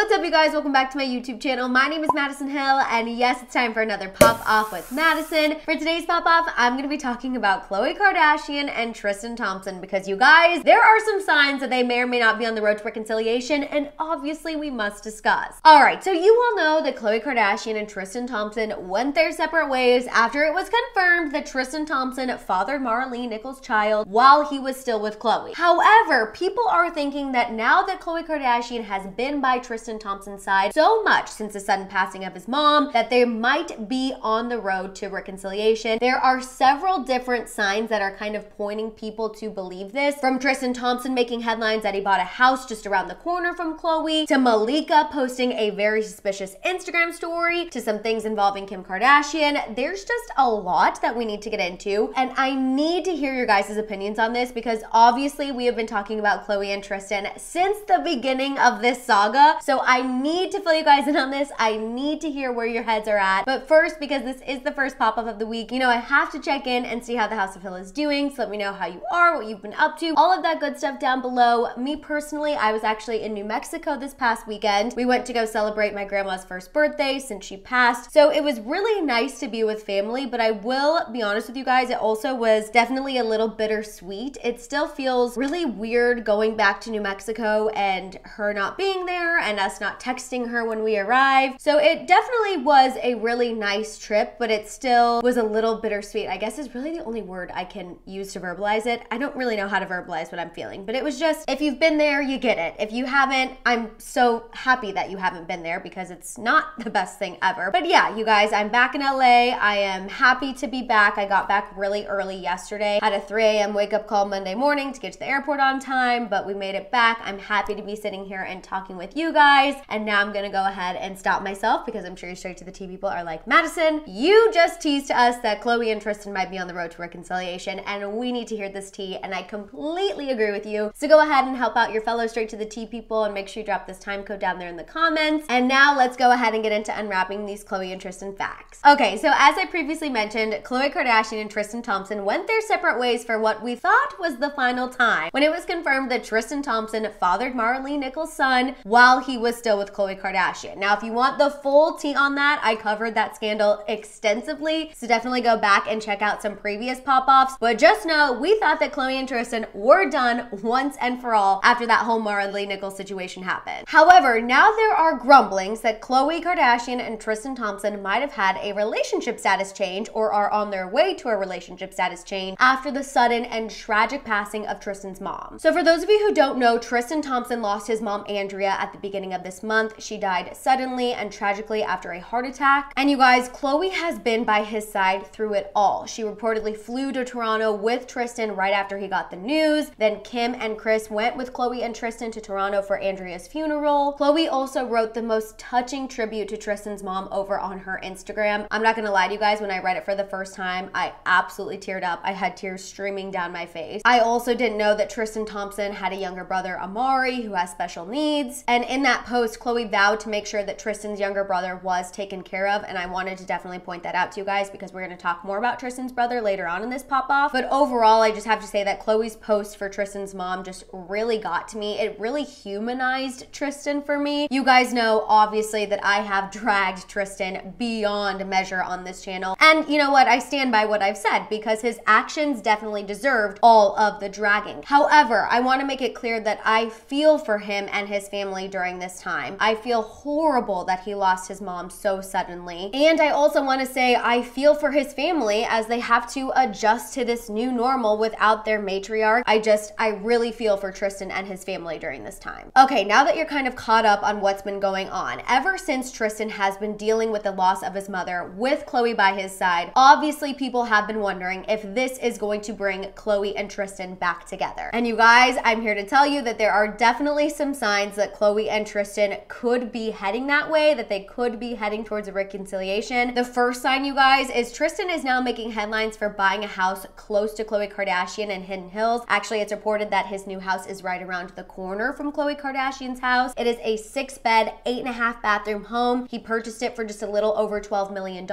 What's up, you guys? Welcome back to my YouTube channel. My name is Maddison Hill, and yes, it's time for another Pop Off with Maddison. For today's Pop Off, I'm going to be talking about Khloe Kardashian and Tristan Thompson because, you guys, there are some signs that they may or may not be on the road to reconciliation, and obviously we must discuss. Alright, so you all know that Khloe Kardashian and Tristan Thompson went their separate ways after it was confirmed that Tristan Thompson fathered Marlene Nichols' child while he was still with Khloe. However, people are thinking that now that Khloe Kardashian has been by Tristan Thompson's side so much since the sudden passing of his mom that they might be on the road to reconciliation. There are several different signs that are kind of pointing people to believe this, from Tristan Thompson making headlines that he bought a house just around the corner from Khloe, to Malika posting a very suspicious Instagram story, to some things involving Kim Kardashian. There's just a lot that we need to get into, and I need to hear your guys' opinions on this because obviously we have been talking about Khloe and Tristan since the beginning of this saga. So I need to fill you guys in on this. I need to hear where your heads are at. But first, because this is the first pop-up of the week, you know I have to check in and see how the House of Hill is doing. So let me know how you are, what you've been up to, all of that good stuff down below. Me personally, I was actually in New Mexico this past weekend. We went to go celebrate my grandma's first birthday since she passed. So it was really nice to be with family, but I will be honest with you guys, it also was definitely a little bittersweet. It still feels really weird going back to New Mexico and her not being there and us not texting her when we arrived. So it definitely was a really nice trip, but it still was a little bittersweet, I guess is really the only word I can use to verbalize it. I don't really know how to verbalize what I'm feeling, but it was just, if you've been there, you get it. If you haven't, I'm so happy that you haven't been there because it's not the best thing ever. But yeah, you guys, I'm back in LA. I am happy to be back. I got back really early yesterday. Had a 3 a.m. wake up call Monday morning to get to the airport on time, but we made it back. I'm happy to be sitting here and talking with you guys. And now I'm gonna go ahead and stop myself because I'm sure you straight to the T people are like, Maddison, you just teased to us that Khloe and Tristan might be on the road to reconciliation and we need to hear this tea, and I completely agree with you. So go ahead and help out your fellow straight to the T people and make sure you drop this time code down there in the comments. And now let's go ahead and get into unwrapping these Khloe and Tristan facts. Okay, so as I previously mentioned, Khloe Kardashian and Tristan Thompson went their separate ways for what we thought was the final time when it was confirmed that Tristan Thompson fathered Marlene Nichols' son while he was still with Khloe Kardashian. Now, if you want the full tea on that, I covered that scandal extensively, so definitely go back and check out some previous pop-offs. But just know, we thought that Khloe and Tristan were done once and for all after that whole Marlene Nichols situation happened. However, now there are grumblings that Khloe Kardashian and Tristan Thompson might have had a relationship status change or are on their way to a relationship status change after the sudden and tragic passing of Tristan's mom. So for those of you who don't know, Tristan Thompson lost his mom Andrea at the beginning of this month. She died suddenly and tragically after a heart attack. And you guys, Khloe has been by his side through it all. She reportedly flew to Toronto with Tristan right after he got the news. Then Kim and Chris went with Khloe and Tristan to Toronto for Andrea's funeral. Khloe also wrote the most touching tribute to Tristan's mom over on her Instagram. I'm not gonna lie to you guys, when I read it for the first time, I absolutely teared up. I had tears streaming down my face. I also didn't know that Tristan Thompson had a younger brother, Amari, who has special needs. And in that post, Khloe vowed to make sure that Tristan's younger brother was taken care of, and I wanted to definitely point that out to you guys because we're gonna talk more about Tristan's brother later on in this pop-off. But overall, I just have to say that Khloe's post for Tristan's mom just really got to me. It really humanized Tristan for me. You guys know, obviously, that I have dragged Tristan beyond measure on this channel. And you know what? I stand by what I've said because his actions definitely deserved all of the dragging. However, I want to make it clear that I feel for him and his family during this time. I feel horrible that he lost his mom so suddenly. And I also want to say I feel for his family as they have to adjust to this new normal without their matriarch. I really feel for Tristan and his family during this time. Okay, now that you're kind of caught up on what's been going on, ever since Tristan has been dealing with the loss of his mother with Khloe by his side, obviously people have been wondering if this is going to bring Khloe and Tristan back together. And you guys, I'm here to tell you that there are definitely some signs that Khloe and Tristan could be heading that way, that they could be heading towards a reconciliation. The first sign, you guys, is Tristan is now making headlines for buying a house close to Khloe Kardashian in Hidden Hills. Actually, it's reported that his new house is right around the corner from Khloe Kardashian's house. It is a 6-bed, 8.5 bathroom home. He purchased it for just a little over $12 million.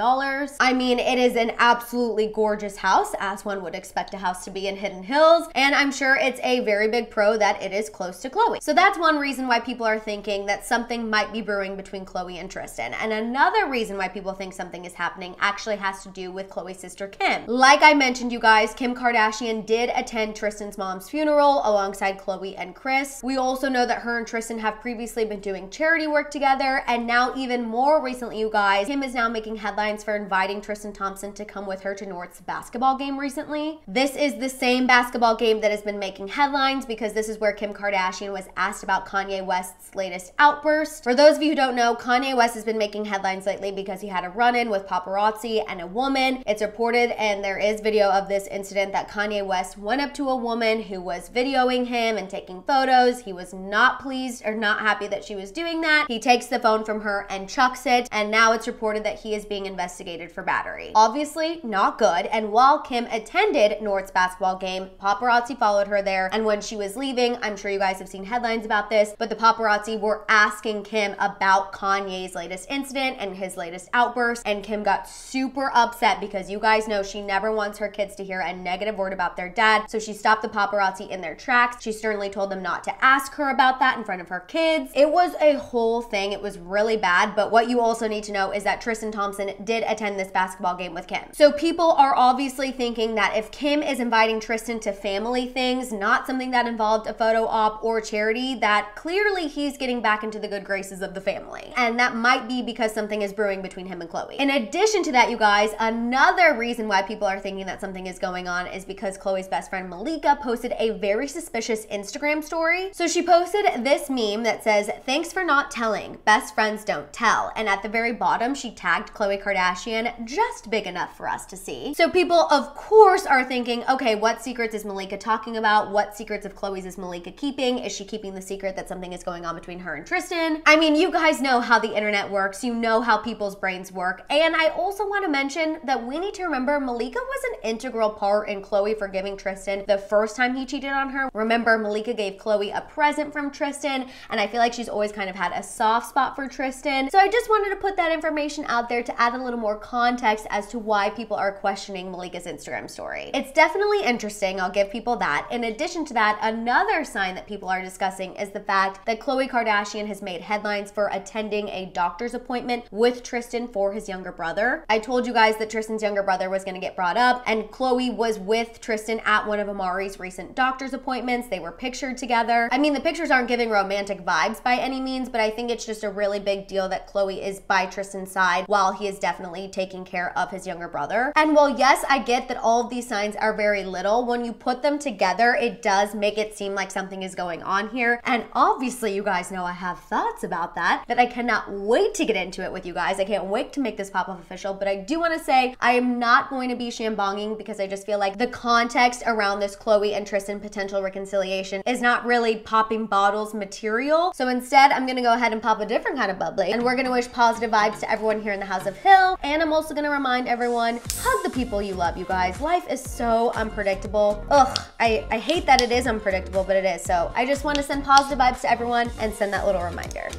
I mean, it is an absolutely gorgeous house, as one would expect a house to be in Hidden Hills, and I'm sure it's a very big pro that it is close to Khloe. So that's one reason why people are thinking thinking that something might be brewing between Khloe and Tristan. And another reason why people think something is happening actually has to do with Khloe's sister Kim. Like I mentioned, you guys, Kim Kardashian did attend Tristan's mom's funeral alongside Khloe and Kris. We also know that her and Tristan have previously been doing charity work together, and now even more recently, you guys, Kim is now making headlines for inviting Tristan Thompson to come with her to North's basketball game recently. This is the same basketball game that has been making headlines because this is where Kim Kardashian was asked about Kanye West's latest outburst. For those of you who don't know, Kanye West has been making headlines lately because he had a run-in with paparazzi and a woman. It's reported, and there is video of this incident, that Kanye West went up to a woman who was videoing him and taking photos. He was not pleased or not happy that she was doing that. He takes the phone from her and chucks it, and now it's reported that he is being investigated for battery. Obviously not good, and while Kim attended North's basketball game, paparazzi followed her there, and when she was leaving, I'm sure you guys have seen headlines about this, but the paparazzi were asking Kim about Kanye's latest incident and his latest outburst, and Kim got super upset because you guys know she never wants her kids to hear a negative word about their dad, so she stopped the paparazzi in their tracks. She sternly told them not to ask her about that in front of her kids. It was a whole thing. It was really bad, but what you also need to know is that Tristan Thompson did attend this basketball game with Kim. So people are obviously thinking that if Kim is inviting Tristan to family things, not something that involved a photo op or charity, that clearly he's getting back into the good graces of the family. And that might be because something is brewing between him and Khloe. In addition to that, you guys, another reason why people are thinking that something is going on is because Khloe's best friend Malika posted a very suspicious Instagram story. So she posted this meme that says, "Thanks for not telling. Best friends don't tell." And at the very bottom, she tagged Khloe Kardashian, just big enough for us to see. So people, of course, are thinking, okay, what secrets is Malika talking about? What secrets of Khloe's is Malika keeping? Is she keeping the secret that something is going on between her and Tristan? I mean, you guys know how the internet works. You know how people's brains work. And I also want to mention that we need to remember Malika was an integral part in Khloe forgiving Tristan the first time he cheated on her. Remember, Malika gave Khloe a present from Tristan, and I feel like she's always kind of had a soft spot for Tristan. So I just wanted to put that information out there to add a little more context as to why people are questioning Malika's Instagram story. It's definitely interesting, I'll give people that. In addition to that, another sign that people are discussing is the fact that Khloe Kardashian has made headlines for attending a doctor's appointment with Tristan for his younger brother. I told you guys that Tristan's younger brother was going to get brought up, and Khloe was with Tristan at one of Amari's recent doctor's appointments. They were pictured together. I mean, the pictures aren't giving romantic vibes by any means, but I think it's just a really big deal that Khloe is by Tristan's side while he is definitely taking care of his younger brother. And while yes, I get that all of these signs are very little, when you put them together, it does make it seem like something is going on here. And obviously, you guys know I have thoughts about that I cannot wait to get into it with you guys. I can't wait to make this pop-off official, but I do want to say I am not going to be shambonging because I just feel like the context around this Khloe and Tristan potential reconciliation is not really popping bottles material. So instead, I'm going to go ahead and pop a different kind of bubbly, and we're going to wish positive vibes to everyone here in the House of Hill. And I'm also going to remind everyone, hug the people you love, you guys. Life is so unpredictable. Ugh, I hate that it is unpredictable, but it is. So I just want to send positive vibes to everyone and send that little reminder.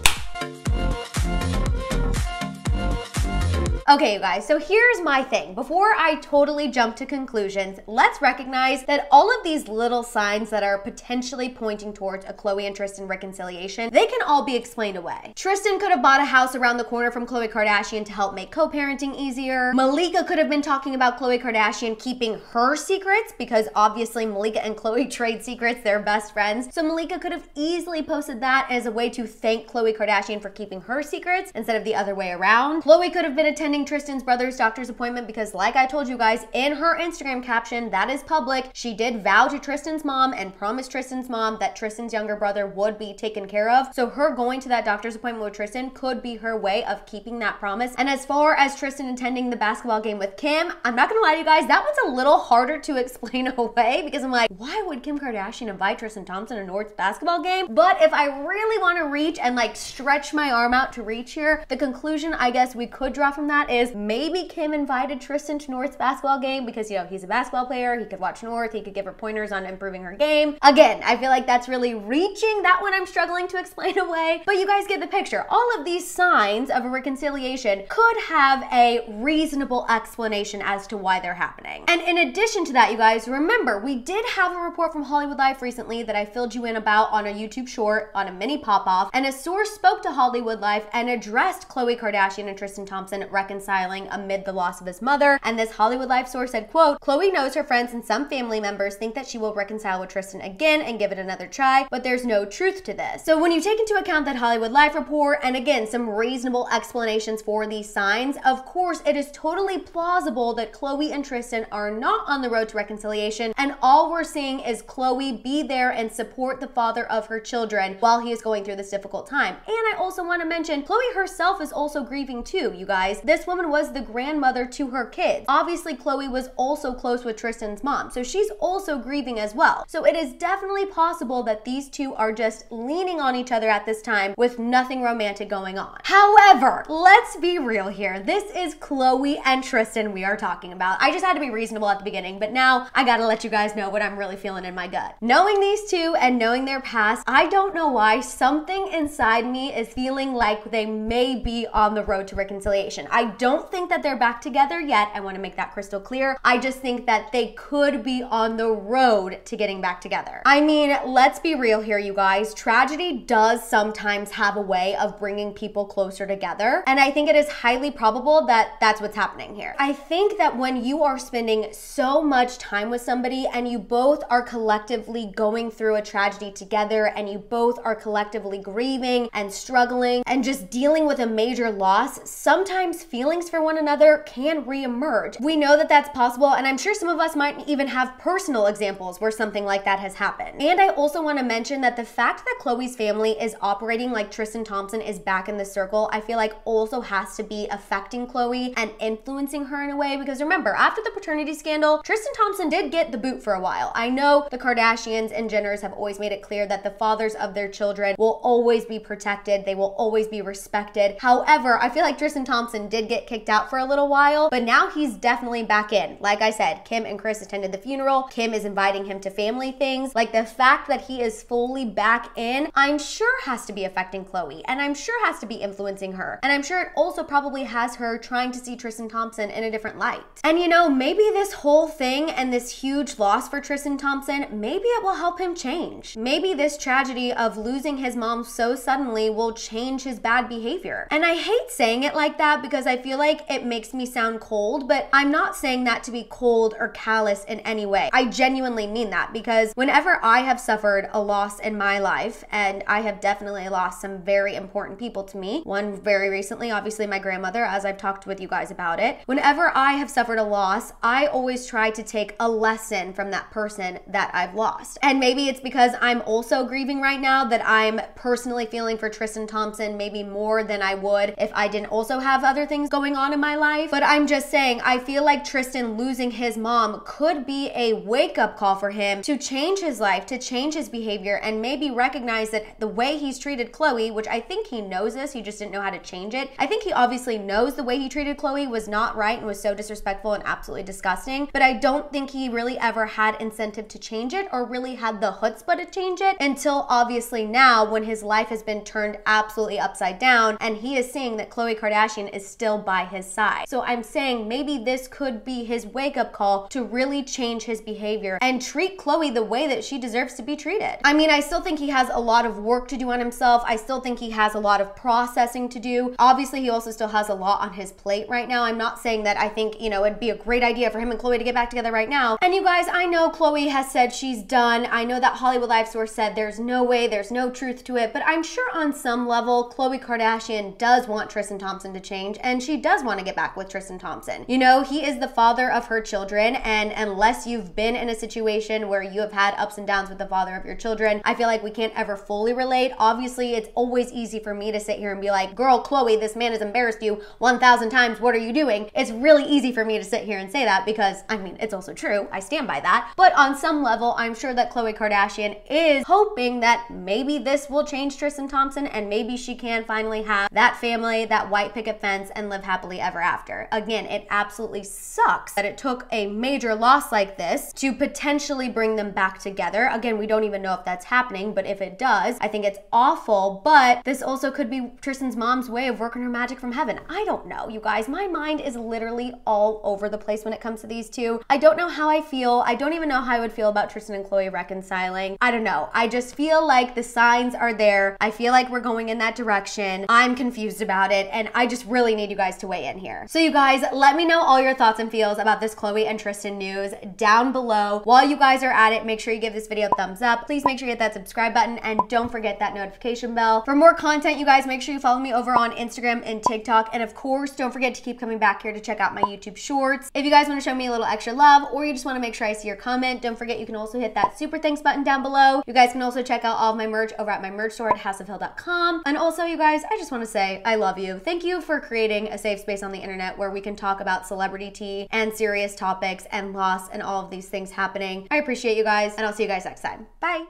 Okay, you guys, so here's my thing. Before I totally jump to conclusions, let's recognize that all of these little signs that are potentially pointing towards a Khloe and Tristan reconciliation, they can all be explained away. Tristan could have bought a house around the corner from Khloe Kardashian to help make co-parenting easier. Malika could have been talking about Khloe Kardashian keeping her secrets because obviously Malika and Khloe trade secrets, they're best friends. So Malika could have easily posted that as a way to thank Khloe Kardashian for keeping her secrets instead of the other way around. Khloe could have been attending Tristan's brother's doctor's appointment because, like I told you guys in her Instagram caption, that is public, she did vow to Tristan's mom and promised Tristan's mom that Tristan's younger brother would be taken care of. So her going to that doctor's appointment with Tristan could be her way of keeping that promise. And as far as Tristan attending the basketball game with Kim, I'm not gonna lie to you guys, that one's a little harder to explain away because I'm like, why would Kim Kardashian invite Tristan Thompson to North's basketball game? But if I really want to reach and like stretch my arm out to reach here, the conclusion I guess we could draw from that is maybe Kim invited Tristan to North's basketball game because, you know, he's a basketball player. He could watch North. He could give her pointers on improving her game. Again, I feel like that's really reaching. That one I'm struggling to explain away. But you guys get the picture. All of these signs of a reconciliation could have a reasonable explanation as to why they're happening. And in addition to that, you guys, remember, we did have a report from Hollywood Life recently that I filled you in about on a YouTube short, on a mini pop-off, and a source spoke to Hollywood Life and addressed Khloe Kardashian and Tristan Thompson reconciling amid the loss of his mother. And this Hollywood Life source said, quote, Khloe knows her friends and some family members think that she will reconcile with Tristan again and give it another try, but there's no truth to this. So when you take into account that Hollywood Life report and again, some reasonable explanations for these signs, of course, it is totally plausible that Khloe and Tristan are not on the road to reconciliation, and all we're seeing is Khloe be there and support the father of her children while he is going through this difficult time. And I also want to mention, Khloe herself is also grieving too, you guys. This woman was the grandmother to her kids. Obviously, Khloe was also close with Tristan's mom, so she's also grieving as well. So it is definitely possible that these two are just leaning on each other at this time with nothing romantic going on. However, let's be real here. This is Khloe and Tristan we are talking about. I just had to be reasonable at the beginning, but now I gotta let you guys know what I'm really feeling in my gut. Knowing these two and knowing their past, I don't know why something inside me is feeling like they may be on the road to reconciliation. I don't think that they're back together yet. I want to make that crystal clear. I just think that they could be on the road to getting back together. I mean, let's be real here, you guys. Tragedy does sometimes have a way of bringing people closer together, and I think it is highly probable that that's what's happening here. I think that when you are spending so much time with somebody and you both are collectively going through a tragedy together and you both are collectively grieving and struggling and just dealing with a major loss, sometimes feelings for one another can reemerge. We know that that's possible, and I'm sure some of us might even have personal examples where something like that has happened. And I also want to mention that the fact that Khloe's family is operating like Tristan Thompson is back in the circle, I feel like also has to be affecting Khloe and influencing her in a way, because remember, after the paternity scandal, Tristan Thompson did get the boot for a while. I know the Kardashians and Jenners have always made it clear that the fathers of their children will always be protected, they will always be respected. However, I feel like Tristan Thompson did get kicked out for a little while, but now he's definitely back in. Like I said, Kim and Chris attended the funeral. Kim is inviting him to family things. Like, the fact that he is fully back in, I'm sure has to be affecting Khloe, and I'm sure has to be influencing her. And I'm sure it also probably has her trying to see Tristan Thompson in a different light. And you know, maybe this whole thing and this huge loss for Tristan Thompson, maybe it will help him change. Maybe this tragedy of losing his mom so suddenly will change his bad behavior. And I hate saying it like that because I feel like it makes me sound cold, but I'm not saying that to be cold or callous in any way. I genuinely mean that, because whenever I have suffered a loss in my life, and I have definitely lost some very important people to me, one very recently, obviously my grandmother, as I've talked with you guys about it. Whenever I have suffered a loss, I always try to take a lesson from that person that I've lost. And maybe it's because I'm also grieving right now that I'm personally feeling for Tristan Thompson maybe more than I would if I didn't also have other things going on in my life. But I'm just saying, I feel like Tristan losing his mom could be a wake-up call for him to change his life, to change his behavior, and maybe recognize that the way he's treated Khloe, which I think he knows this, he just didn't know how to change it. I think he obviously knows the way he treated Khloe was not right and was so disrespectful and absolutely disgusting, but I don't think he really ever had incentive to change it or really had the chutzpah to change it until obviously now, when his life has been turned absolutely upside down and he is seeing that Khloe Kardashian is still by his side. So I'm saying maybe this could be his wake-up call to really change his behavior and treat Khloe the way that she deserves to be treated. I mean, I still think he has a lot of work to do on himself. I still think he has a lot of processing to do. Obviously, he also still has a lot on his plate right now. I'm not saying that I think, you know, it'd be a great idea for him and Khloe to get back together right now. And you guys, I know Khloe has said she's done. I know that Hollywood Life source said there's no way, there's no truth to it, but I'm sure on some level, Khloe Kardashian does want Tristan Thompson to change, and she does want to get back with Tristan Thompson. You know, he is the father of her children, and unless you've been in a situation where you have had ups and downs with the father of your children, I feel like we can't ever fully relate. Obviously, it's always easy for me to sit here and be like, girl, Khloe, this man has embarrassed you 1,000 times. What are you doing? It's really easy for me to sit here and say that because, I mean, it's also true. I stand by that. But on some level, I'm sure that Khloe Kardashian is hoping that maybe this will change Tristan Thompson and maybe she can finally have that family, that white picket fence, and live live happily ever after. Again, it absolutely sucks that it took a major loss like this to potentially bring them back together. Again, we don't even know if that's happening, but if it does, I think it's awful. But this also could be Tristan's mom's way of working her magic from heaven. I don't know, you guys. My mind is literally all over the place when it comes to these two. I don't know how I feel. I don't even know how I would feel about Tristan and Khloe reconciling. I don't know. I just feel like the signs are there. I feel like we're going in that direction. I'm confused about it, and I just really need you guys to weigh in here. So you guys, let me know all your thoughts and feels about this Khloe and Tristan news down below. While you guys are at it, make sure you give this video a thumbs up. Please make sure you hit that subscribe button, and don't forget that notification bell. For more content, you guys, make sure you follow me over on Instagram and TikTok, and of course, don't forget to keep coming back here to check out my YouTube shorts. If you guys want to show me a little extra love, or you just want to make sure I see your comment, don't forget you can also hit that super thanks button down below. You guys can also check out all of my merch over at my merch store at houseofhill.com. And also, you guys, I just want to say I love you. Thank you for creating a safe space on the internet where we can talk about celebrity tea and serious topics and loss and all of these things happening. I appreciate you guys, and I'll see you guys next time. Bye.